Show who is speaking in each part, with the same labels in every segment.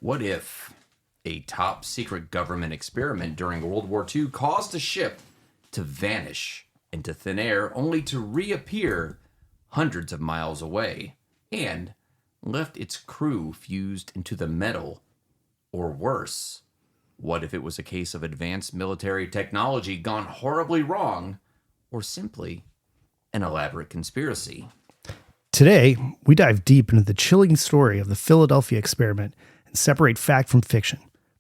Speaker 1: What if a top secret government experiment during World War II caused a ship to vanish into thin air only to reappear hundreds of miles away and left its crew fused into the metal? Or worse, what if it was a case of advanced military technology gone horribly wrong, or simply an elaborate conspiracy?
Speaker 2: Today, we dive deep into the chilling story of the Philadelphia experiment and separate fact from fiction.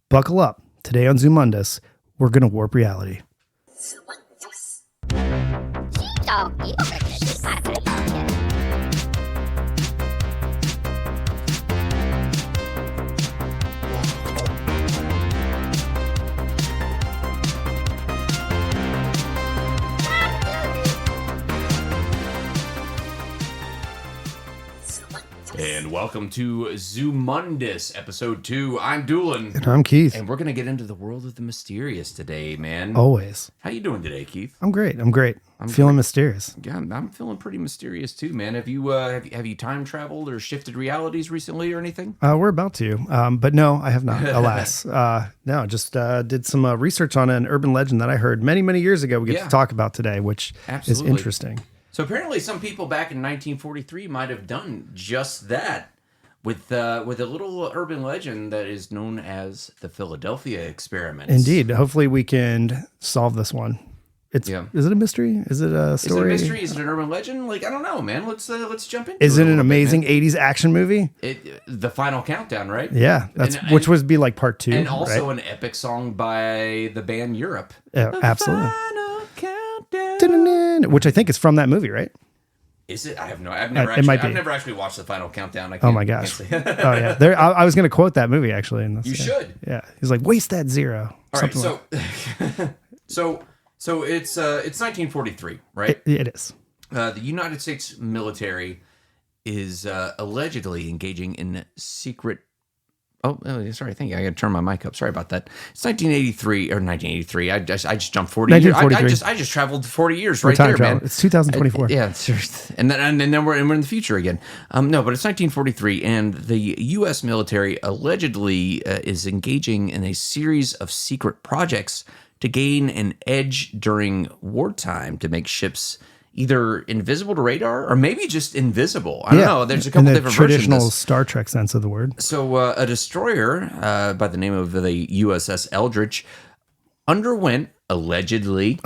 Speaker 2: Buckle up. Today on Zoomundus, we're going to warp reality.
Speaker 1: And welcome to Zoomundus, episode 2. I'm Doolin.
Speaker 2: And I'm Keith.
Speaker 1: And we're going to get into the world of the mysterious today, man.
Speaker 2: Always.
Speaker 1: How you doing today, Keith?
Speaker 2: I'm great. I'm feeling mysterious.
Speaker 1: Yeah, I'm feeling pretty mysterious too, man. Have you time traveled or shifted realities recently or anything?
Speaker 2: We're about to, but no, I have not, alas. No, just did some research on an urban legend that I heard many, many years ago we get to talk about today, which is interesting.
Speaker 1: So apparently some people back in 1943 might have done just that with a little urban legend that is known as the Philadelphia experiment.
Speaker 2: Indeed. Hopefully we can solve this one. Is it a mystery? Is it a story?
Speaker 1: Is it a mystery? Is it an urban legend? Like, I don't know, man. Let's jump into it.
Speaker 2: Is it an amazing 80s action movie?
Speaker 1: The Final Countdown, right?
Speaker 2: Yeah, which would be like part 2.
Speaker 1: And also
Speaker 2: right?
Speaker 1: an epic song by the band Europe.
Speaker 2: Absolutely.
Speaker 1: Final Countdown.
Speaker 2: Which I think is from that movie, right?
Speaker 1: Is it? I've never actually watched the Final Countdown.
Speaker 2: Oh my gosh! Oh yeah, I was going to quote that movie actually. In this,
Speaker 1: you should.
Speaker 2: Yeah, he's like, waste that zero.
Speaker 1: All right, so it's 1943, right?
Speaker 2: It is.
Speaker 1: The United States military is allegedly engaging in secret. Oh, sorry. Thank you. I got to turn my mic up. Sorry about that. It's 1983 or 1983. I just jumped 40 years. I just traveled 40 years right there, man.
Speaker 2: It's 2024.
Speaker 1: Yeah, and then we're in the future again. No, but it's 1943, and the U.S. military allegedly is engaging in a series of secret projects to gain an edge during wartime to make ships either invisible to radar or maybe just invisible. I don't know. There's a couple different versions.
Speaker 2: Traditional Star Trek sense of the word.
Speaker 1: So a destroyer by the name of the USS Eldridge underwent allegedly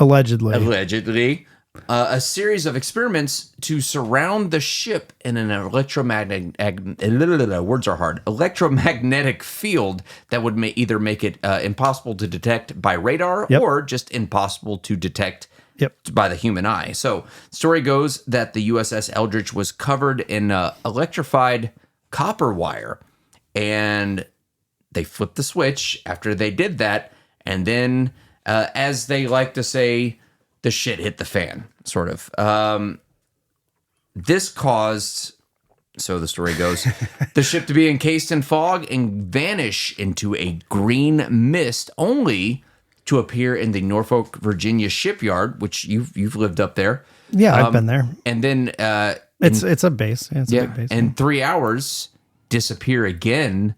Speaker 1: a series of experiments to surround the ship in an electromagnetic field that would either make it impossible to detect by radar or just impossible to detect by the human eye. So the story goes that the USS Eldridge was covered in electrified copper wire, and they flipped the switch after they did that, and then, as they like to say, the shit hit the fan, sort of. This caused, so the story goes, the ship to be encased in fog and vanish into a green mist, only to appear in the Norfolk, Virginia shipyard, which you've lived up there.
Speaker 2: Yeah, I've been there.
Speaker 1: And then
Speaker 2: it's a base. Yeah, it's a big base.
Speaker 1: And 3 hours disappear again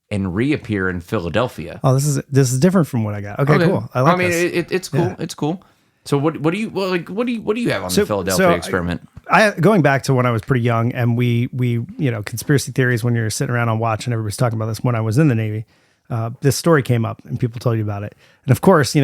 Speaker 1: and reappear in Philadelphia.
Speaker 2: Oh, this is different from what I got. Okay. Cool. I mean,
Speaker 1: this. It's cool. Yeah. It's cool. So what do you have on the Philadelphia experiment?
Speaker 2: Going back to when I was pretty young, and we conspiracy theories when you're sitting around on watch and everybody's talking about this. When I was in the Navy, this story came up and people told you about it. And of course,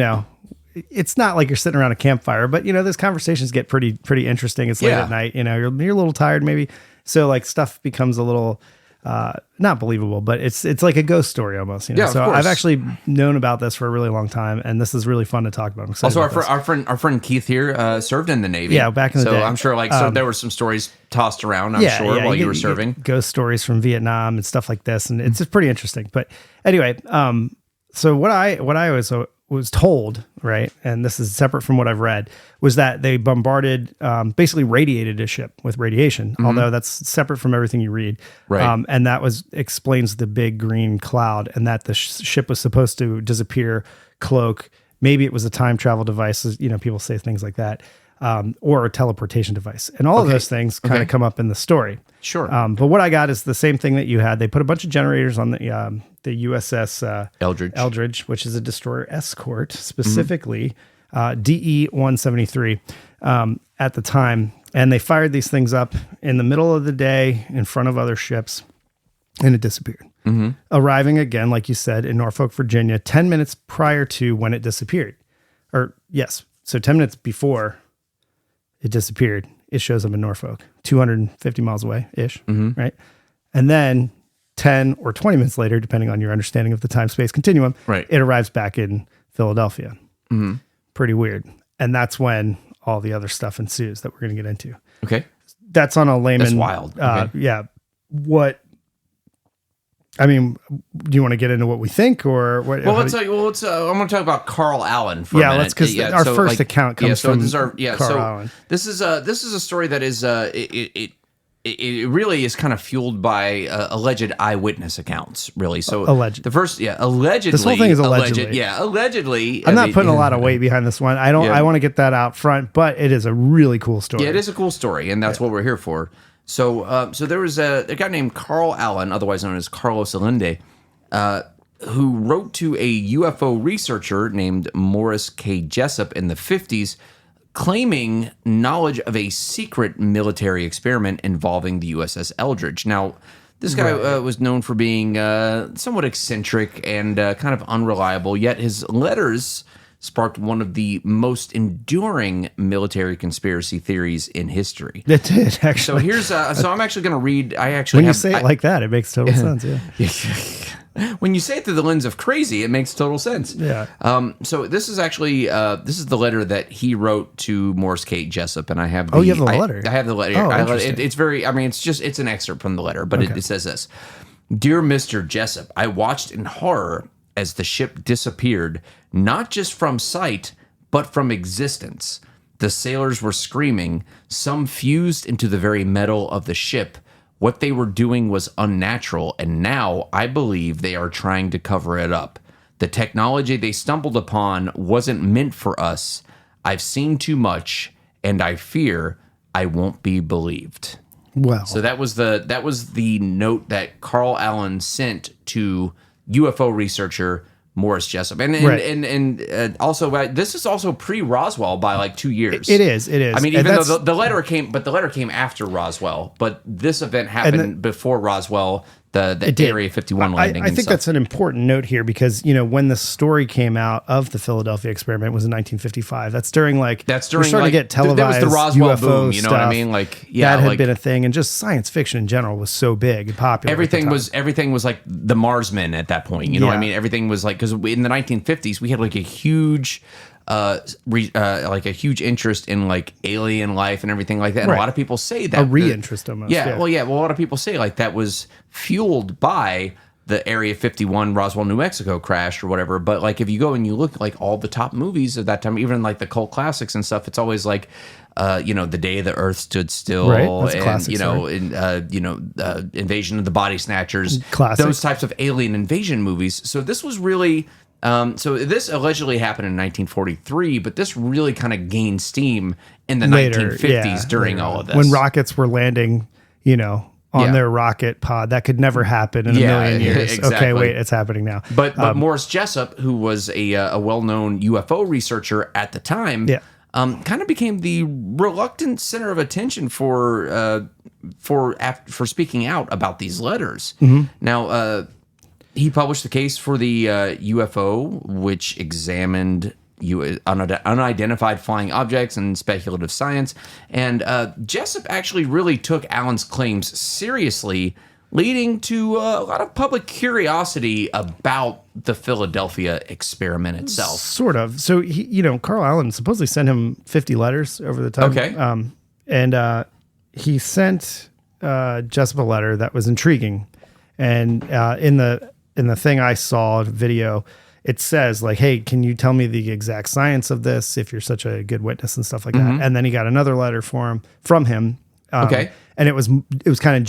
Speaker 2: it's not like you're sitting around a campfire, but those conversations get pretty interesting. It's late at night, you're a little tired maybe. So like stuff becomes a little, not believable, but it's like a ghost story almost,
Speaker 1: Yeah,
Speaker 2: so I've actually known about this for a really long time, and this is really fun to talk about. I'm excited
Speaker 1: also,
Speaker 2: about
Speaker 1: our friend Keith here served in the Navy.
Speaker 2: Yeah, back in the day.
Speaker 1: So I'm sure so there were some stories tossed around, while you were serving.
Speaker 2: Ghost stories from Vietnam and stuff like this, and it's just pretty interesting. But anyway, so what I was told, right, and this is separate from what I've read, was that they bombarded, basically radiated a ship with radiation, although that's separate from everything you read.
Speaker 1: Right.
Speaker 2: And that explains the big green cloud, and that the ship was supposed to disappear, cloak. Maybe it was a time travel device. People say things like that. or a teleportation device. And all of those things kind of come up in the story.
Speaker 1: Sure.
Speaker 2: But what I got is the same thing that you had. They put a bunch of generators on the USS
Speaker 1: Eldridge,
Speaker 2: which is a destroyer escort, specifically DE 173 at the time. And they fired these things up in the middle of the day in front of other ships, and it disappeared. Arriving again, like you said, in Norfolk, Virginia, 10 minutes prior to when it disappeared. So 10 minutes before it disappeared, it shows up in Norfolk, 250 miles away-ish, right? And then 10 or 20 minutes later, depending on your understanding of the time-space continuum, it arrives back in Philadelphia. Pretty weird. And that's when all the other stuff ensues that we're going to get into.
Speaker 1: Okay.
Speaker 2: That's on a layman.
Speaker 1: That's wild. Okay.
Speaker 2: Yeah. Do you want to get into what we think or what?
Speaker 1: Well, I'm going to talk about Carl Allen for a minute.
Speaker 2: Let's, because our first account comes from Carl Allen.
Speaker 1: This is a story that is, it really is kind of fueled by alleged eyewitness accounts, really. So
Speaker 2: alleged.
Speaker 1: Allegedly.
Speaker 2: This whole thing is allegedly.
Speaker 1: Allegedly.
Speaker 2: I'm not putting a lot of weight behind this one. I want to get that out front, but it is a really cool story.
Speaker 1: Yeah, it is a cool story, and that's what we're here for. So there was a guy named Carl Allen, otherwise known as Carlos Allende, who wrote to a UFO researcher named Morris K. Jessup in the 50s, claiming knowledge of a secret military experiment involving the USS Eldridge. Now, this guy was known for being somewhat eccentric and kind of unreliable, yet his letters sparked one of the most enduring military conspiracy theories in history.
Speaker 2: It did, actually.
Speaker 1: So here's, so I'm actually going to read,
Speaker 2: when you say it like that, it makes total sense, yeah.
Speaker 1: When you say it through the lens of crazy, it makes total sense.
Speaker 2: Yeah.
Speaker 1: So this is actually, this is the letter that he wrote to Morris K. Jessup, and I have
Speaker 2: you have the letter?
Speaker 1: I have the letter. It's very, it's an excerpt from the letter, but it says this. Dear Mr. Jessup, I watched in horror as the ship disappeared, not just from sight, but from existence. The sailors were screaming, some fused into the very metal of the ship. What they were doing was unnatural, and now I believe they are trying to cover it up. The technology they stumbled upon wasn't meant for us. I've seen too much, and I fear I won't be believed.
Speaker 2: Well,
Speaker 1: so that was the note that Carl Allen sent to UFO researcher Morris Jessup, and also this is also pre-Roswell by like 2 years.
Speaker 2: It is.
Speaker 1: I mean, even though the letter came after Roswell, but this event happened before Roswell. The Area 51 landing.
Speaker 2: I think that's an important note here because when the story came out of the Philadelphia experiment was in 1955. That's during we're starting to get televised.
Speaker 1: That was the Roswell
Speaker 2: UFO
Speaker 1: boom. You know what I
Speaker 2: stuff.
Speaker 1: mean?
Speaker 2: That had been a thing, and just science fiction in general was so big and popular.
Speaker 1: Everything was like the Marsmen at that point. You know what I mean? Everything was like, because in the 1950s we had like a huge. Like a huge interest in like alien life and everything like that. And a lot of people say that
Speaker 2: a re-interest almost.
Speaker 1: Well, a lot of people say like that was fueled by the Area 51 Roswell, New Mexico crash or whatever. But like if you go and you look at like all the top movies of that time, even like the cult classics and stuff, it's always like The Day the Earth Stood Still, and
Speaker 2: classic,
Speaker 1: Invasion of the Body Snatchers,
Speaker 2: classic.
Speaker 1: Those types of alien invasion movies. So this was really. So this allegedly happened in 1943, but this really kind of gained steam in the 1950s during all of this.
Speaker 2: When rockets were landing, on their rocket pod. That could never happen in a million years.
Speaker 1: Exactly.
Speaker 2: Okay, wait, it's happening now.
Speaker 1: But Morris Jessup, who was a well-known UFO researcher at the time, kind of became the reluctant center of attention for speaking out about these letters. Now, he published the case for the UFO, which examined unidentified flying objects and speculative science. And Jessup actually really took Allen's claims seriously, leading to a lot of public curiosity about the Philadelphia experiment itself.
Speaker 2: Sort of. So, Carl Allen supposedly sent him 50 letters over the time.
Speaker 1: Okay.
Speaker 2: And he sent Jessup a letter that was intriguing. And in the thing I saw video, it says like, hey, can you tell me the exact science of this if you're such a good witness and stuff like that? And then he got another letter from him. And it was kind of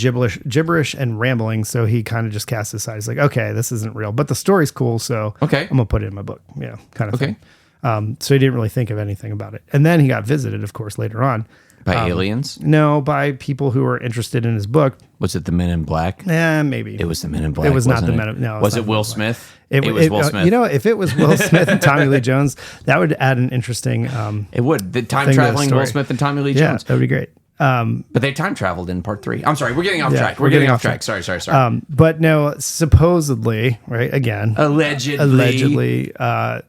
Speaker 2: gibberish and rambling. So he kind of just cast it aside. He's like, okay, this isn't real, but the story's cool. So I'm going to put it in my book. Yeah. Kind of thing. So he didn't really think of anything about it. And then he got visited, of course, later on.
Speaker 1: By aliens?
Speaker 2: No, by people who were interested in his book.
Speaker 1: Was it the Men in Black?
Speaker 2: Maybe.
Speaker 1: It was the Men in Black.
Speaker 2: It was not the
Speaker 1: Men
Speaker 2: Men. No,
Speaker 1: was it Will Smith?
Speaker 2: It was Will Smith. If it was Will Smith and Tommy Lee Jones, that would add an interesting.
Speaker 1: It would. The time traveling Will Smith and Tommy Lee Jones.
Speaker 2: That would be great.
Speaker 1: But they time traveled in part 3. I'm sorry, we're getting off track. We're getting off track. Sorry.
Speaker 2: But no, supposedly, right? Again, allegedly,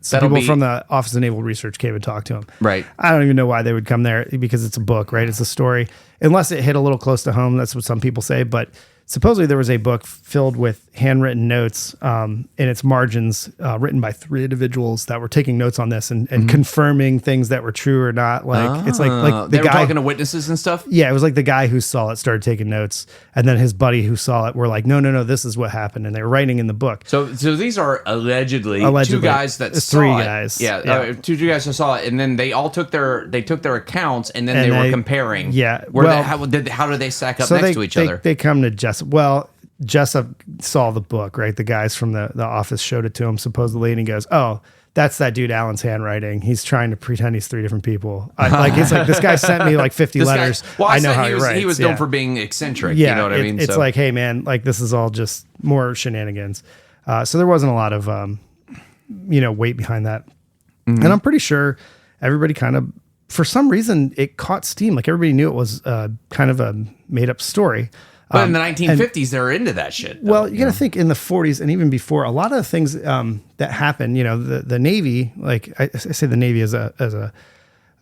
Speaker 2: some people from the Office of Naval Research came and talked to him.
Speaker 1: Right.
Speaker 2: I don't even know why they would come there because it's a book, right? It's a story. Unless it hit a little close to home, that's what some people say. But supposedly there was a book filled with handwritten notes in its margins, written by 3 individuals that were taking notes on this and confirming things that were true or not. Like it's like the
Speaker 1: they were
Speaker 2: guy
Speaker 1: talking to witnesses and stuff.
Speaker 2: Yeah, it was like the guy who saw it started taking notes, and then his buddy who saw it were like, no, this is what happened, and they were writing in the book.
Speaker 1: So these are allegedly 2 guys that saw
Speaker 2: 3
Speaker 1: it.
Speaker 2: guys.
Speaker 1: Yeah. 2 guys who saw it, and then they all took their accounts, and then they were comparing.
Speaker 2: Yeah.
Speaker 1: How did they stack up next to each other?
Speaker 2: They come to Jessup. Well, Jessup saw the book, right? The guys from the office showed it to him supposedly, and he goes, "Oh, that's that dude Alan's handwriting. He's trying to pretend he's 3 different people." It's like this guy sent me like 50 letters. I know how he writes.
Speaker 1: He was known for being eccentric.
Speaker 2: Yeah,
Speaker 1: you know what I mean?
Speaker 2: It's like, hey man, like this is all just more shenanigans. So there wasn't a lot of weight behind that, and I'm pretty sure everybody kind of, for some reason, it caught steam. Like everybody knew it was kind of a made up story.
Speaker 1: But in the 1950s, they were into that shit.
Speaker 2: Though, you got to think in the 40s and even before, a lot of the things that happened, the Navy, like I say the Navy as a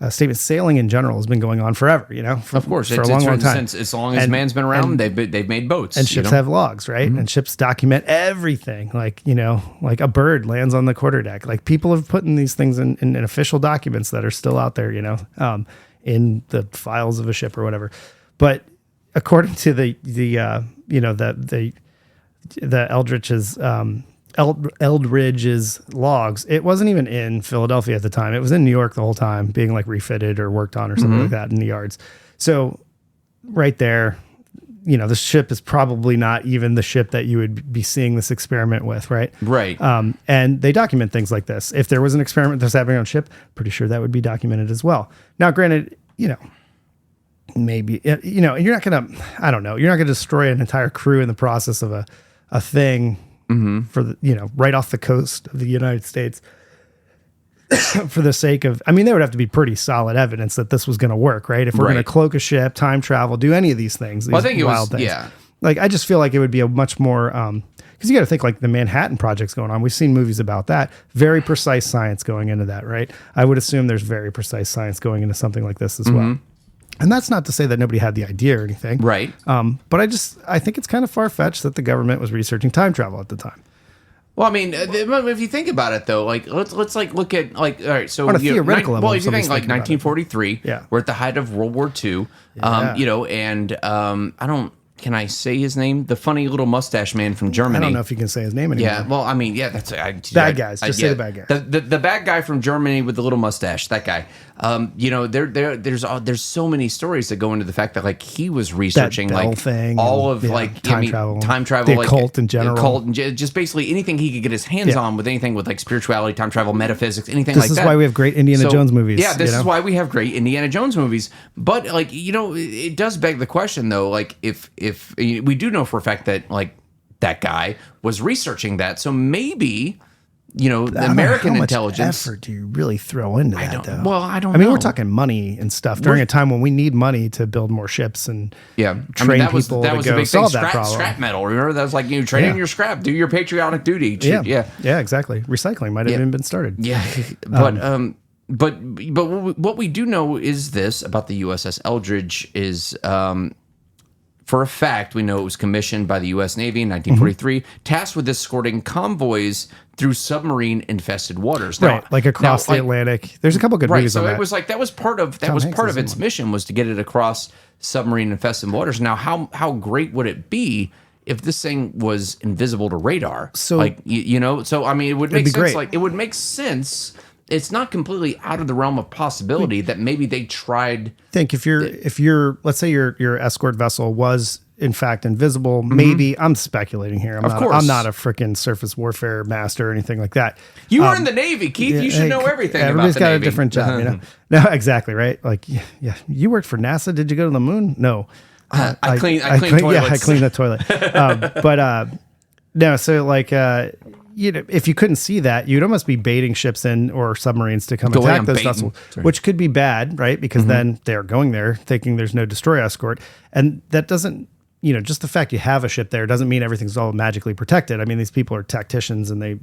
Speaker 2: statement, sailing in general has been going on forever,
Speaker 1: of course,
Speaker 2: for a long time.
Speaker 1: Since as long as man's been around, they've made boats.
Speaker 2: And ships have logs, right? And ships document everything. Like a bird lands on the quarterdeck. Like people have put in these things in official documents that are still out there, in the files of a ship or whatever. But according to the Eldridge's Eldridge's logs, it wasn't even in Philadelphia at the time. It was in New York the whole time, being like refitted or worked on or something like that in the yards. So right there, the ship is probably not even the ship that you would be seeing this experiment with, right?
Speaker 1: Right.
Speaker 2: And they document things like this. If there was an experiment that's happening on a ship, pretty sure that would be documented as well. Now, granted, maybe, you're not going to, I don't know, you're not going to destroy an entire crew in the process of a thing for the, right off the coast of the United States for the sake of, there would have to be pretty solid evidence that this was going to work, right? If we're going to cloak a ship, time travel, do any of these things,
Speaker 1: I think
Speaker 2: wild things.
Speaker 1: Yeah.
Speaker 2: Like, I just feel like it would be a much more, because you got to think like the Manhattan Project's going on. We've seen movies about that. Very precise science going into that, right? I would assume there's very precise science going into something like this as well. And that's not to say that nobody had the idea or anything.
Speaker 1: Right.
Speaker 2: But I think it's kind of far-fetched that the government was researching time travel at the time.
Speaker 1: Well, if you think about it, though, like let's like look at like, all right, so
Speaker 2: on a theoretical level.
Speaker 1: Well, if you think like 1943, we're at the height of World War II, and I don't. Can I say his name? The funny little mustache man from Germany.
Speaker 2: I don't know if you can say his name anymore.
Speaker 1: Yeah, well, that's
Speaker 2: bad guys. Just say the bad guy.
Speaker 1: The bad guy from Germany with the little mustache. That guy. There's so many stories that go into the fact that like he was researching like
Speaker 2: thing
Speaker 1: all of time travel,
Speaker 2: the occult in general,
Speaker 1: just basically anything he could get his hands on with anything with like spirituality, time travel, metaphysics, anything like that.
Speaker 2: This is why we have great Indiana Jones movies.
Speaker 1: Yeah, this is why we have great Indiana Jones movies. But like it does beg the question though, like if we do know for a fact that like that guy was researching that, so maybe the American intelligence.
Speaker 2: How much effort do you really throw into that, though?
Speaker 1: Well, I don't know.
Speaker 2: We're talking money and stuff during a time when we need money to build more ships and train people to go solve that problem.
Speaker 1: Scrap metal, remember? That was like, training your scrap, do your patriotic duty.
Speaker 2: Yeah, exactly. Recycling might have even been started.
Speaker 1: Yeah, but what we do know is this about the USS Eldridge is... for a fact, we know it was commissioned by the U.S. Navy in 1943, tasked with escorting convoys through submarine-infested waters.
Speaker 2: Now, right, like across the Atlantic. There's a couple good movies on that.
Speaker 1: So it was like that was part of its mission was to get it across submarine-infested waters. Now, how great would it be if this thing was invisible to radar? So like so it would make sense. Like it would make sense. It's not completely out of the realm of possibility that maybe they tried.
Speaker 2: Think if you're let's say your escort vessel was in fact invisible. Maybe I'm speculating here.
Speaker 1: Of course.
Speaker 2: I'm not a freaking surface warfare master or anything like that.
Speaker 1: You were in the Navy, Keith. You should know everything.
Speaker 2: Everybody's
Speaker 1: about the
Speaker 2: got
Speaker 1: Navy.
Speaker 2: a different job, you know. No, exactly right. Like, yeah, you worked for NASA. Did you go to the moon? No.
Speaker 1: I clean toilets.
Speaker 2: Yeah, I clean the toilet. No, so like, if you couldn't see that, you'd almost be baiting ships in or submarines to come
Speaker 1: Go
Speaker 2: attack
Speaker 1: on
Speaker 2: those
Speaker 1: baiting.
Speaker 2: vessels,
Speaker 1: Sorry.
Speaker 2: which could be bad, right? Because then they're going there thinking there's no destroyer escort. And that doesn't, just the fact you have a ship there doesn't mean everything's all magically protected. I mean, these people are tacticians and they,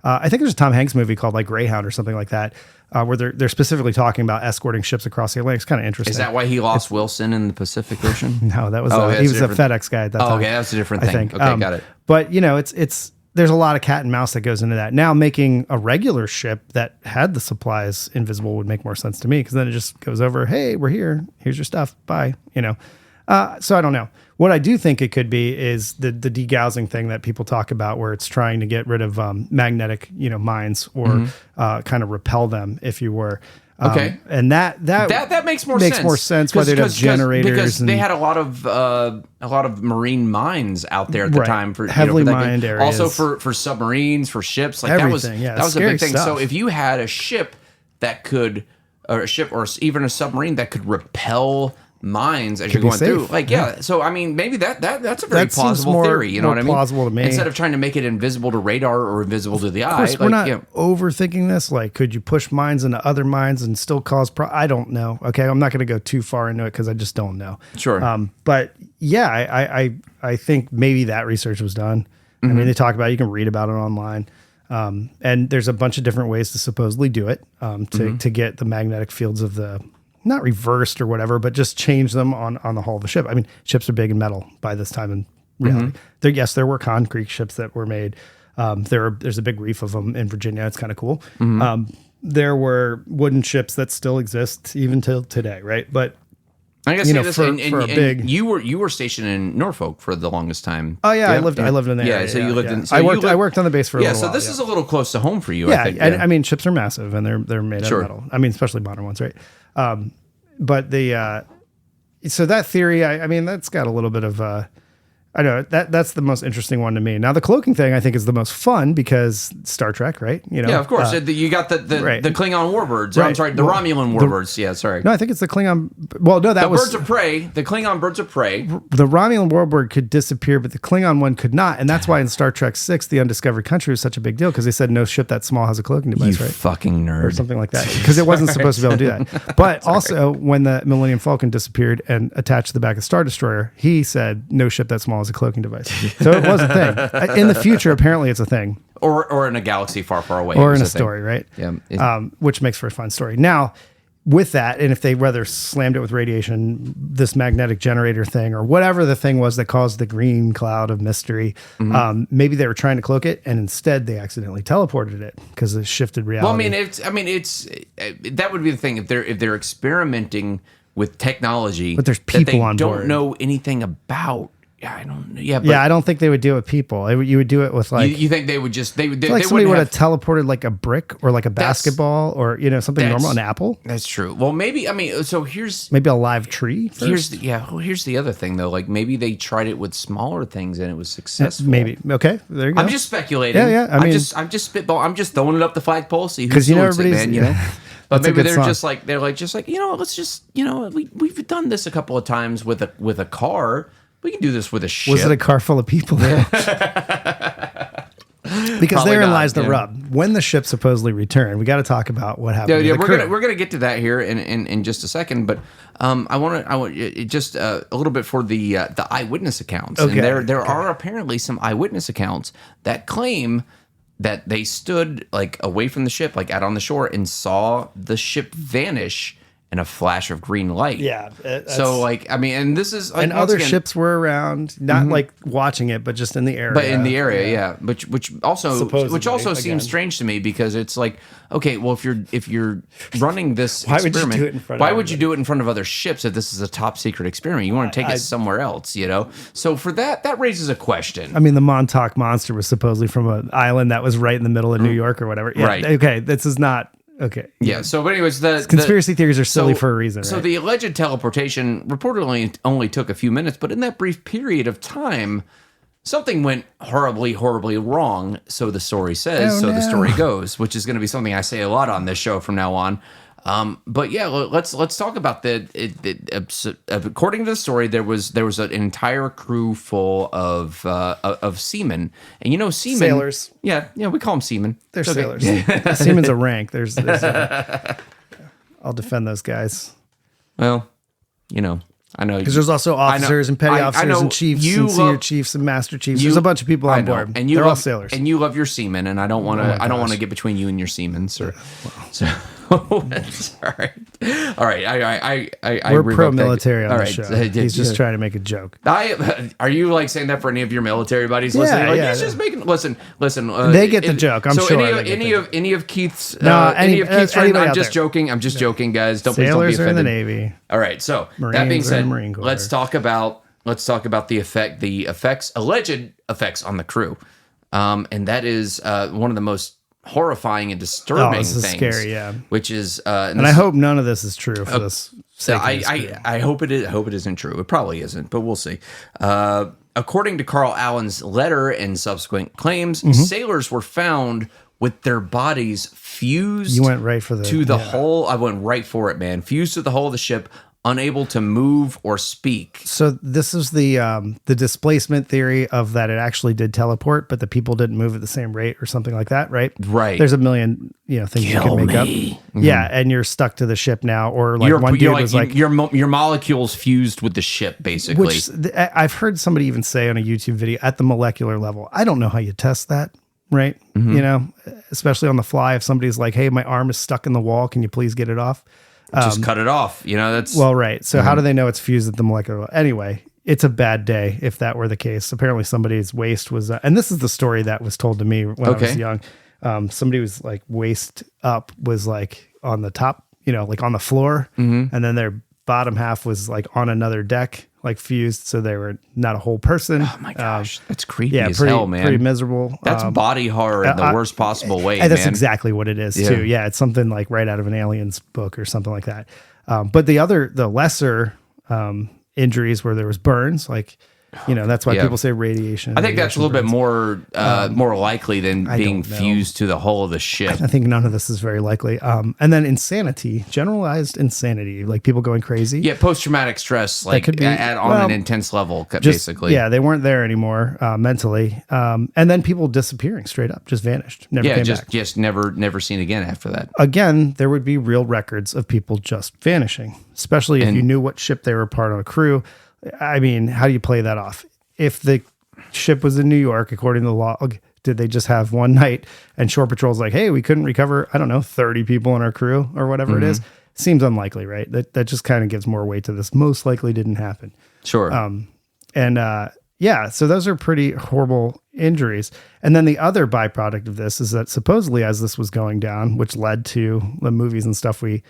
Speaker 2: I think there's a Tom Hanks movie called like Greyhound or something like that, where they're specifically talking about escorting ships across the Atlantic. It's kind of interesting.
Speaker 1: Is that why he lost Wilson in the Pacific Ocean?
Speaker 2: No, that was
Speaker 1: that's
Speaker 2: he was a
Speaker 1: different.
Speaker 2: FedEx guy at that time.
Speaker 1: Oh, okay, that's a different thing.
Speaker 2: I think.
Speaker 1: Okay, got it.
Speaker 2: But it's there's a lot of cat and mouse that goes into that. Now making a regular ship that had the supplies invisible would make more sense to me, because then it just goes over, hey, we're here. Here's your stuff. Bye. So I don't know. What I do think it could be is the degaussing thing that people talk about, where it's trying to get rid of magnetic, mines, or kind of repel them, if you were.
Speaker 1: Okay.
Speaker 2: And that
Speaker 1: makes more sense.
Speaker 2: Makes more sense why they'd have generators,
Speaker 1: because
Speaker 2: and
Speaker 1: they had a lot of marine mines out there at the
Speaker 2: Right.
Speaker 1: time for
Speaker 2: Heavily
Speaker 1: for that
Speaker 2: mined
Speaker 1: game.
Speaker 2: areas.
Speaker 1: Also for submarines, for ships, like
Speaker 2: Everything, yeah,
Speaker 1: that was a
Speaker 2: scary
Speaker 1: big thing.
Speaker 2: stuff.
Speaker 1: So if you had a ship that could, or a ship, or even a submarine that could repel mines as you're
Speaker 2: be
Speaker 1: going through,
Speaker 2: safe.
Speaker 1: like so I mean maybe that's a very
Speaker 2: That seems
Speaker 1: plausible
Speaker 2: more-
Speaker 1: theory, you know
Speaker 2: more
Speaker 1: what I mean?
Speaker 2: plausible to me.
Speaker 1: Instead of trying to make it invisible to radar or invisible to the eye.
Speaker 2: Of course, we're
Speaker 1: like,
Speaker 2: not overthinking this. Like, could you push mines into other mines and still cause I don't know. Okay, I'm not going to go too far into it because I just don't know.
Speaker 1: Sure.
Speaker 2: But yeah, I think maybe that research was done. I mean, they talk about it, you can read about it online. And there's a bunch of different ways to supposedly do it, to get the magnetic fields of the, not reversed or whatever, but just change them on the hull of the ship. I mean, ships are big and metal by this time in reality. There were concrete ships that were made. There's a big reef of them in Virginia. It's kind of cool. There were wooden ships that still exist even till today, right? But
Speaker 1: I guess you were stationed in Norfolk for the longest time.
Speaker 2: oh yeah, I lived in there.
Speaker 1: Yeah, so you lived in. So
Speaker 2: I
Speaker 1: you
Speaker 2: worked on the base for a
Speaker 1: Yeah,
Speaker 2: little
Speaker 1: so
Speaker 2: while,
Speaker 1: this is a little close to home for you.
Speaker 2: Yeah,
Speaker 1: I think.
Speaker 2: I mean, ships are massive and they're made out
Speaker 1: Sure.
Speaker 2: of metal. I mean, especially modern ones, right? But so that theory, I mean, that's got a little bit of I know that's the most interesting one to me. Now the cloaking thing I think is the most fun because Star Trek, right?
Speaker 1: Yeah, of course. You got the
Speaker 2: right.
Speaker 1: the Klingon warbirds.
Speaker 2: Right.
Speaker 1: I'm sorry, the Romulan warbirds. Yeah, sorry.
Speaker 2: No, I think it's the Klingon. Well, no, that
Speaker 1: The
Speaker 2: was
Speaker 1: birds of prey, the Klingon birds of prey.
Speaker 2: the Romulan warbird could disappear, but the Klingon one could not, and that's why in Star Trek VI, the Undiscovered Country was such a big deal because they said no ship that small has a cloaking device,
Speaker 1: You
Speaker 2: right?
Speaker 1: fucking nerd.
Speaker 2: Or something like that, because it wasn't supposed to be able to do that. But also, when the Millennium Falcon disappeared and attached to the back of Star Destroyer, he said no ship that small has a cloaking device. So it was a thing. In the future, apparently, it's a thing,
Speaker 1: Or in a galaxy far, far away.
Speaker 2: or
Speaker 1: it was
Speaker 2: in a
Speaker 1: thing.
Speaker 2: story, right?
Speaker 1: Yeah.
Speaker 2: Which makes for a fun story. Now, with that, and if they rather slammed it with radiation, this magnetic generator thing, or whatever the thing was that caused the green cloud of mystery, maybe they were trying to cloak it, and instead they accidentally teleported it because it shifted reality.
Speaker 1: Well, I mean, it's that would be the thing if they're experimenting with technology,
Speaker 2: But there's
Speaker 1: that they
Speaker 2: people on
Speaker 1: don't
Speaker 2: board.
Speaker 1: know anything about. Yeah, I don't know. Yeah, but
Speaker 2: yeah, I don't think they would do it with people. You would do it with like.
Speaker 1: you think they would just they
Speaker 2: like
Speaker 1: they
Speaker 2: somebody
Speaker 1: wouldn't
Speaker 2: would
Speaker 1: have
Speaker 2: have teleported like a brick or like a basketball or something
Speaker 1: that's-
Speaker 2: normal, an apple,
Speaker 1: That's true. Well, maybe I mean, so here's
Speaker 2: maybe a live tree. First.
Speaker 1: here's the other thing though. Like maybe they tried it with smaller things and it was successful.
Speaker 2: Maybe okay. There you go.
Speaker 1: I'm just speculating.
Speaker 2: Yeah. I
Speaker 1: I'm
Speaker 2: mean-
Speaker 1: just spitball. I'm just throwing it up the flagpole. See who
Speaker 2: 'Cause,
Speaker 1: sorts it,
Speaker 2: everybody's
Speaker 1: man. You know. But
Speaker 2: That's a
Speaker 1: maybe
Speaker 2: good
Speaker 1: they're
Speaker 2: song.
Speaker 1: just like let's just we've done this a couple of times with a car. We can do this with a ship.
Speaker 2: Was it a car full of people? Because
Speaker 1: Probably
Speaker 2: therein
Speaker 1: not,
Speaker 2: lies the
Speaker 1: yeah.
Speaker 2: rub. When the ship supposedly returned, we got to talk about what happened.
Speaker 1: Yeah,
Speaker 2: to the crew.
Speaker 1: we're gonna get to that here in just a second, but I want just a little bit for the eyewitness accounts.
Speaker 2: Okay.
Speaker 1: And there are apparently some eyewitness accounts that claim that they stood like away from the ship, like out on the shore, and saw the ship vanish in a flash of green light.
Speaker 2: Yeah.
Speaker 1: So like I mean, and this is like
Speaker 2: and
Speaker 1: once
Speaker 2: other
Speaker 1: again,
Speaker 2: ships were around, not like watching it, but just in the area.
Speaker 1: but in the area, yeah. Which also
Speaker 2: Supposedly,
Speaker 1: seems
Speaker 2: again.
Speaker 1: strange to me because it's like, okay, well if you're running this
Speaker 2: Why would you
Speaker 1: experiment,
Speaker 2: do it in front of
Speaker 1: why would you
Speaker 2: everybody?
Speaker 1: do it in front of other ships if this is a top secret experiment? You want to take it somewhere else, you know? So for that raises a question.
Speaker 2: I mean, the Montauk Monster was supposedly from an island that was right in the middle of New York or whatever. Yeah,
Speaker 1: Right.
Speaker 2: Okay, this is not Okay.
Speaker 1: Yeah. So, but anyways, the
Speaker 2: Conspiracy theories are silly for a reason,
Speaker 1: So
Speaker 2: right?
Speaker 1: the alleged teleportation reportedly only took a few minutes, but in that brief period of time, something went horribly, horribly wrong. So the story says, the story goes, which is going to be something I say a lot on this show from now on. But yeah, let's talk about according to the story, there was an entire crew full of seamen, and you know, seamen,
Speaker 2: Sailors.
Speaker 1: Yeah, we call them seamen.
Speaker 2: They're sailors. Seaman's a rank. I'll defend those guys.
Speaker 1: Well, you know, I know
Speaker 2: because there's also officers and petty officers and chiefs and senior chiefs and master chiefs. There's a bunch of people on board, and they're all sailors.
Speaker 1: And you love your seamen, and I don't want to. I don't want to get between you and your seamen, sir. So. All right.
Speaker 2: We're pro-military on the show. He's just trying to make a joke.
Speaker 1: Are you like saying that for any of your military buddies listening? Like, he's just making. Listen.
Speaker 2: They get the joke. I'm sure.
Speaker 1: Any of Keith's. Friends. I'm just joking. I'm just joking, guys. Please don't be offended.
Speaker 2: Sailors are in the Navy.
Speaker 1: All right. So that being said, let's talk about the alleged effects on the crew, and that is one of the most horrifying and disturbing things.
Speaker 2: Scary, yeah.
Speaker 1: Which is,
Speaker 2: and I hope none of this is true for this sake.
Speaker 1: I hope it is. I hope it isn't true. It probably isn't, but we'll see. According to Carl Allen's letter and subsequent claims, sailors were found with their bodies fused.
Speaker 2: You went right for the
Speaker 1: hull. I went right for it, man. Fused to the hull of the ship, unable to move or speak.
Speaker 2: So this is the displacement theory of that it actually did teleport, but the people didn't move at the same rate or something like that, right?
Speaker 1: Right.
Speaker 2: There's a million things you can make up. Mm-hmm. Yeah, and you're stuck to the ship now, or like one dude was like
Speaker 1: your molecules fused with the ship, basically.
Speaker 2: Which I've heard somebody even say on a YouTube video at the molecular level. I don't know how you test that. Right. Mm-hmm. Especially on the fly. If somebody's like, hey, my arm is stuck in the wall, can you please get it off?
Speaker 1: Just cut it off. That's
Speaker 2: well, right. So how do they know it's fused at the molecular level? Anyway, it's a bad day if that were the case. Apparently somebody's waist was, and this is the story that was told to me when I was young. Somebody was like waist up was like on the top, like on the floor. Mm-hmm. And then their bottom half was like on another deck, like fused. So they were not a whole person.
Speaker 1: Oh my gosh. That's creepy as hell, man.
Speaker 2: Pretty miserable.
Speaker 1: That's body horror in the worst possible way,
Speaker 2: and that's exactly what it is too. Yeah. It's something like right out of an Aliens book or something like that. But the lesser injuries where there was burns, like, that's why people say radiation.
Speaker 1: I think that's a little bit more likely than being fused to the hull of the ship.
Speaker 2: I think none of this is very likely. And then insanity, generalized insanity, like people going crazy.
Speaker 1: Yeah, post-traumatic stress, like could be, on an intense level, basically.
Speaker 2: Yeah, they weren't there anymore mentally. And then people disappearing straight up, just vanished, never came back.
Speaker 1: Just never seen again after that.
Speaker 2: Again, there would be real records of people just vanishing, especially if you knew what ship they were part of a crew. I mean, how do you play that off? If the ship was in New York, according to the log, did they just have one night and Shore Patrol's like, hey, we couldn't recover, 30 people in our crew or whatever it is? Seems unlikely, right? That just kind of gives more weight to this. Most likely didn't happen.
Speaker 1: Sure.
Speaker 2: So those are pretty horrible injuries. And then the other byproduct of this is that supposedly as this was going down, which led to the movies and stuff we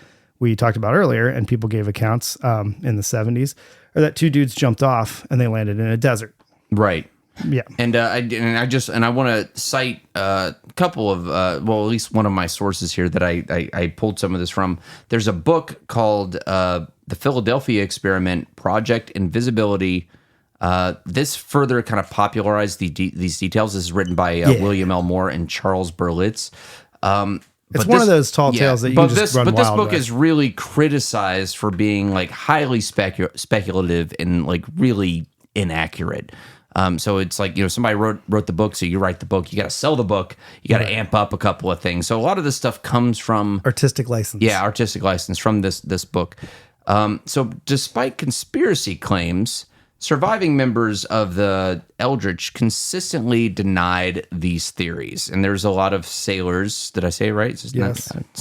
Speaker 2: talked about earlier, and people gave accounts in the 70s, or that two dudes jumped off and they landed in a desert.
Speaker 1: Right.
Speaker 2: Yeah.
Speaker 1: And I want to cite a couple of at least one of my sources here that I pulled some of this from. There's a book called The Philadelphia Experiment, Project Invisibility. This further kind of popularized these details. This is written by William L. Moore and Charles Berlitz.
Speaker 2: It's one of those tall tales that you can just run wild.
Speaker 1: But this book is really criticized for being like highly speculative and like really inaccurate. So it's like, somebody wrote the book, so you write the book. You got to sell the book. You got to amp up a couple of things. So a lot of this stuff comes from
Speaker 2: artistic license.
Speaker 1: Yeah, artistic license from this book. So despite conspiracy claims, surviving members of the Eldridge consistently denied these theories. And there's a lot of sailors. Did I say it right? It's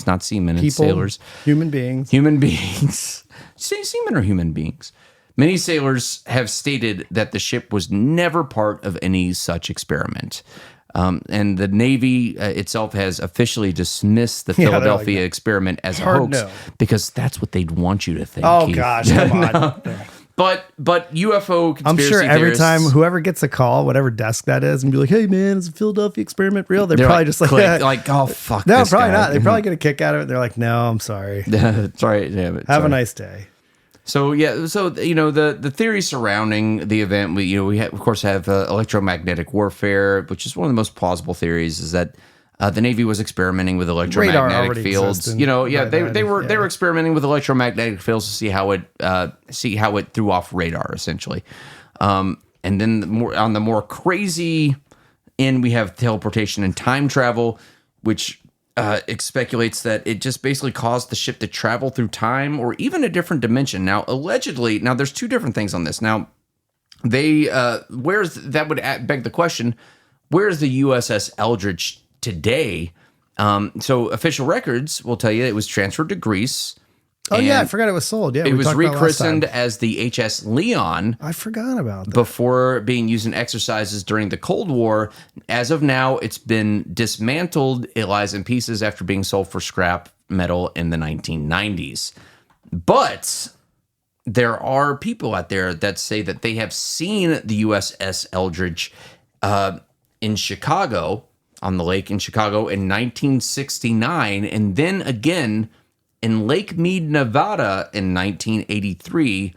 Speaker 1: not seamen, it's sailors.
Speaker 2: Human beings.
Speaker 1: Say seamen or human beings. Many sailors have stated that the ship was never part of any such experiment. And the Navy itself has officially dismissed the Philadelphia experiment as a hoax because that's what they'd want you to think.
Speaker 2: Oh, Keith. Gosh, come on.
Speaker 1: But UFO conspiracy
Speaker 2: I'm sure every
Speaker 1: theorists,
Speaker 2: time whoever gets a call, whatever desk that is, and be like, "Hey man, is the Philadelphia experiment real?" They're probably just like,
Speaker 1: click, like, oh fuck,
Speaker 2: "No,
Speaker 1: this
Speaker 2: probably
Speaker 1: guy.
Speaker 2: not." They're probably gonna kick out of it. They're like, "No, I'm sorry.
Speaker 1: Sorry, damn it.
Speaker 2: Have a
Speaker 1: sorry.
Speaker 2: nice day."
Speaker 1: So the theory surrounding the event, we of course have electromagnetic warfare, which is one of the most plausible theories. Is that the Navy was experimenting with electromagnetic fields. They were experimenting with electromagnetic fields to see how it threw off radar, essentially. And then on the more crazy end, we have teleportation and time travel, which it speculates that it just basically caused the ship to travel through time or even a different dimension. Now, allegedly, there's two different things on this. Now, that would beg the question, where's the USS Eldridge today? So official records will tell you it was transferred to Greece.
Speaker 2: Oh yeah, I forgot it was sold. Yeah,
Speaker 1: it was rechristened as the HS Leon.
Speaker 2: I forgot about that.
Speaker 1: Before being used in exercises during the Cold War. As of now, it's been dismantled. It lies in pieces after being sold for scrap metal in the 1990s. But there are people out there that say that they have seen the USS Eldridge in Chicago, on the lake in Chicago in 1969, and then again in Lake Mead, Nevada in 1983,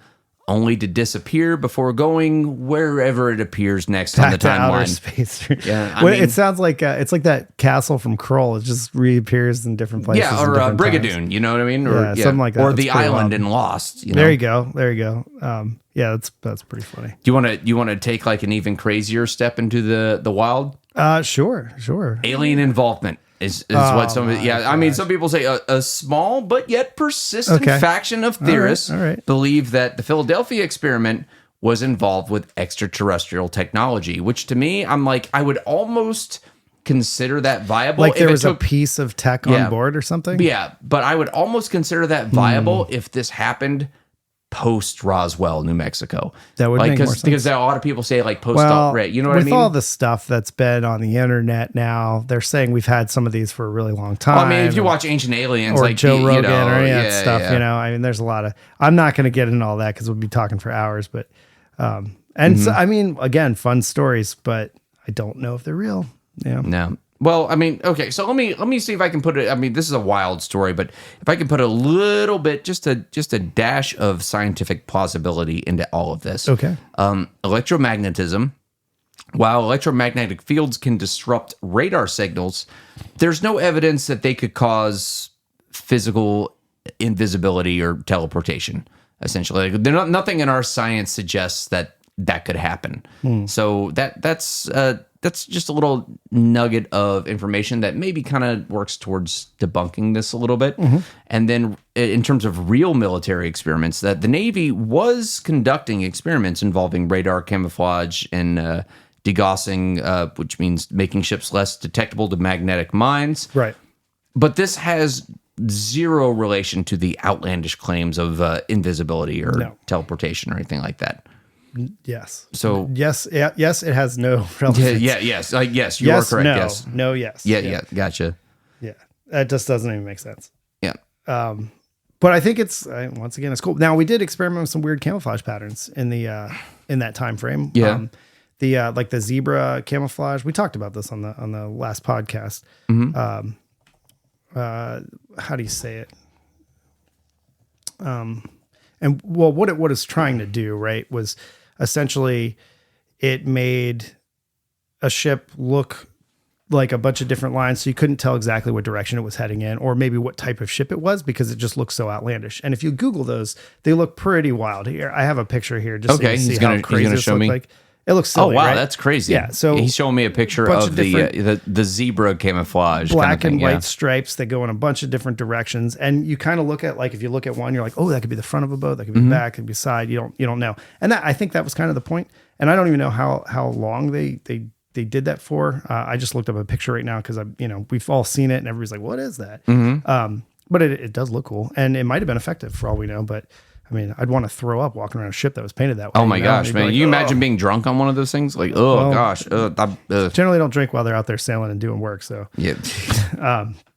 Speaker 1: only to disappear before going wherever it appears next on the
Speaker 2: to outer
Speaker 1: timeline.
Speaker 2: space.
Speaker 1: Yeah,
Speaker 2: It sounds like it's like that castle from Kroll. It just reappears in different places.
Speaker 1: Yeah, or Brigadoon, you know what I mean? Or
Speaker 2: something like that.
Speaker 1: Or
Speaker 2: That's
Speaker 1: the
Speaker 2: pretty
Speaker 1: island
Speaker 2: wild.
Speaker 1: in Lost.
Speaker 2: There you go. Yeah, that's pretty funny.
Speaker 1: Do you want to take like an even crazier step into the wild?
Speaker 2: Sure.
Speaker 1: Alien involvement is what some of it. Yeah, I mean, some people say a small but yet persistent faction of theorists
Speaker 2: All right.
Speaker 1: believe that the Philadelphia experiment was involved with extraterrestrial technology, which to me, I'm like, I would almost consider that viable.
Speaker 2: Like there
Speaker 1: if
Speaker 2: was a piece of tech on board or something?
Speaker 1: Yeah, but I would almost consider that viable if this happened post Roswell, New Mexico.
Speaker 2: That would make more sense.
Speaker 1: Because a lot of people say like post, you know what I mean?
Speaker 2: With all the stuff that's been on the internet now, they're saying we've had some of these for a really long time.
Speaker 1: Well, I mean, if you watch Ancient Aliens,
Speaker 2: or
Speaker 1: like
Speaker 2: Joe Rogan or any of that stuff,
Speaker 1: yeah.
Speaker 2: I mean, there's a lot of. I'm not going to get into all that because we'll be talking for hours. But, so, I mean, again, fun stories, but I don't know if they're real. Yeah.
Speaker 1: No. Well, I mean, okay, so let me see if I can put it. I mean, this is a wild story, but if I can put a little bit, just a dash of scientific plausibility into all of this.
Speaker 2: Okay.
Speaker 1: Electromagnetism. While electromagnetic fields can disrupt radar signals, there's no evidence that they could cause physical invisibility or teleportation. Essentially, nothing in our science suggests that could happen. So that's just a little nugget of information that maybe kind of works towards debunking this a little bit. And then in terms of real military experiments, that the Navy was conducting experiments involving radar camouflage and degaussing, which means making ships less detectable to magnetic mines.
Speaker 2: Right.
Speaker 1: But this has zero relation to the outlandish claims of invisibility or teleportation or anything like that.
Speaker 2: Yes.
Speaker 1: So
Speaker 2: yes, it has no relevance.
Speaker 1: Yes, yes, you are correct.
Speaker 2: No,
Speaker 1: yes,
Speaker 2: no, yes.
Speaker 1: Yeah, gotcha.
Speaker 2: Yeah, that just doesn't even make sense.
Speaker 1: Yeah.
Speaker 2: But I think it's once again it's cool. Now we did experiment with some weird camouflage patterns in that time frame.
Speaker 1: Yeah.
Speaker 2: Like the zebra camouflage. We talked about this on the last podcast. How do you say it? And well, what it's trying to do, right, was essentially it made a ship look like a bunch of different lines, so you couldn't tell exactly what direction it was heading in, or maybe what type of ship it was, because it just looks so outlandish. And if you Google those, they look pretty wild. Here, I have a picture here just so you see how crazy this looks like. It looks silly,
Speaker 1: wow,
Speaker 2: right?
Speaker 1: that's crazy.
Speaker 2: Yeah, so
Speaker 1: he's showing me a picture of the zebra camouflage,
Speaker 2: black
Speaker 1: kind of thing,
Speaker 2: and white stripes that go in a bunch of different directions, and you kind of look at, like, if you look at one, you're like, oh, that could be the front of a boat, that could be back, could be side. You don't know, and I think that was kind of the point. And I don't even know how long they did that for. I just looked up a picture right now because we've all seen it, and everybody's like, what is that? But it does look cool, and it might have been effective for all we know, but. I mean, I'd want to throw up walking around a ship that was painted that way.
Speaker 1: Oh my gosh, man! Like, you imagine being drunk on one of those things? Like, gosh.
Speaker 2: Generally, don't drink while they're out there sailing and doing work. So
Speaker 1: yeah.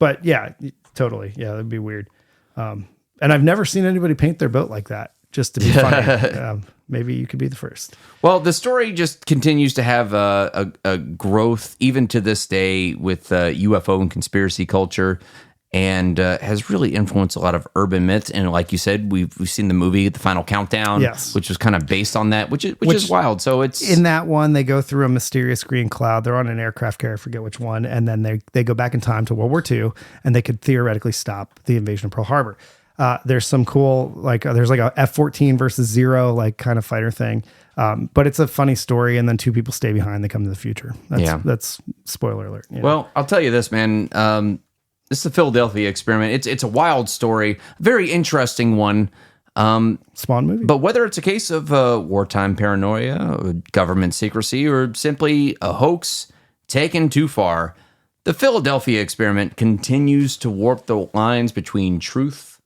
Speaker 2: But yeah, totally. Yeah, that'd be weird. And I've never seen anybody paint their boat like that. just to be funny. Maybe you could be the first.
Speaker 1: Well, the story just continues to have a growth even to this day with UFO and conspiracy culture, and has really influenced a lot of urban myths. And like you said, we've seen the movie The Final Countdown,
Speaker 2: yes,
Speaker 1: which was kind of based on that, which is wild. So it's
Speaker 2: in that one, they go through a mysterious green cloud. They're on an aircraft carrier, I forget which one, and then they go back in time to World War II, and they could theoretically stop the invasion of Pearl Harbor. There's some cool, there's like a F-14 versus Zero, like kind of fighter thing. But it's a funny story. And then two people stay behind. They come to the future. That's spoiler alert. You know?
Speaker 1: Well, I'll tell you this, man. This is the Philadelphia experiment. It's a wild story, very interesting one.
Speaker 2: Spawn movie.
Speaker 1: But whether it's a case of wartime paranoia, or government secrecy, or simply a hoax taken too far, the Philadelphia experiment continues to warp the lines between truth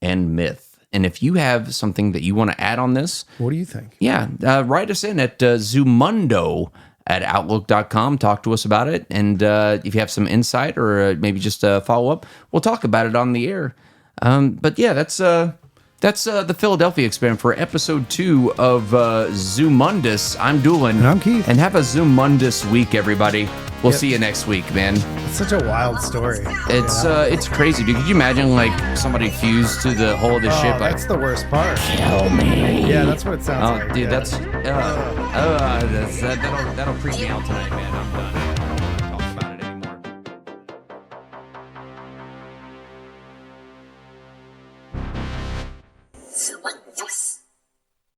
Speaker 1: and myth. And if you have something that you want to add on this,
Speaker 2: what do you think?
Speaker 1: Yeah, write us in at zoomundo@outlook.com. Talk to us about it. And if you have some insight or maybe just a follow-up, we'll talk about it on the air. But yeah, that's the Philadelphia experiment for episode 2 of Zoomundus. I'm Doolin.
Speaker 2: And I'm Keith.
Speaker 1: And have a Zoomundus week, everybody. We'll see you next week, man.
Speaker 2: It's such a wild story.
Speaker 1: It's crazy, dude. Could you imagine like somebody fused to the hull of the ship?
Speaker 2: That's the worst part.
Speaker 1: Kill me.
Speaker 2: Yeah, that's what it sounds like.
Speaker 1: Dude, that'll freak me out tonight, man. I'm done.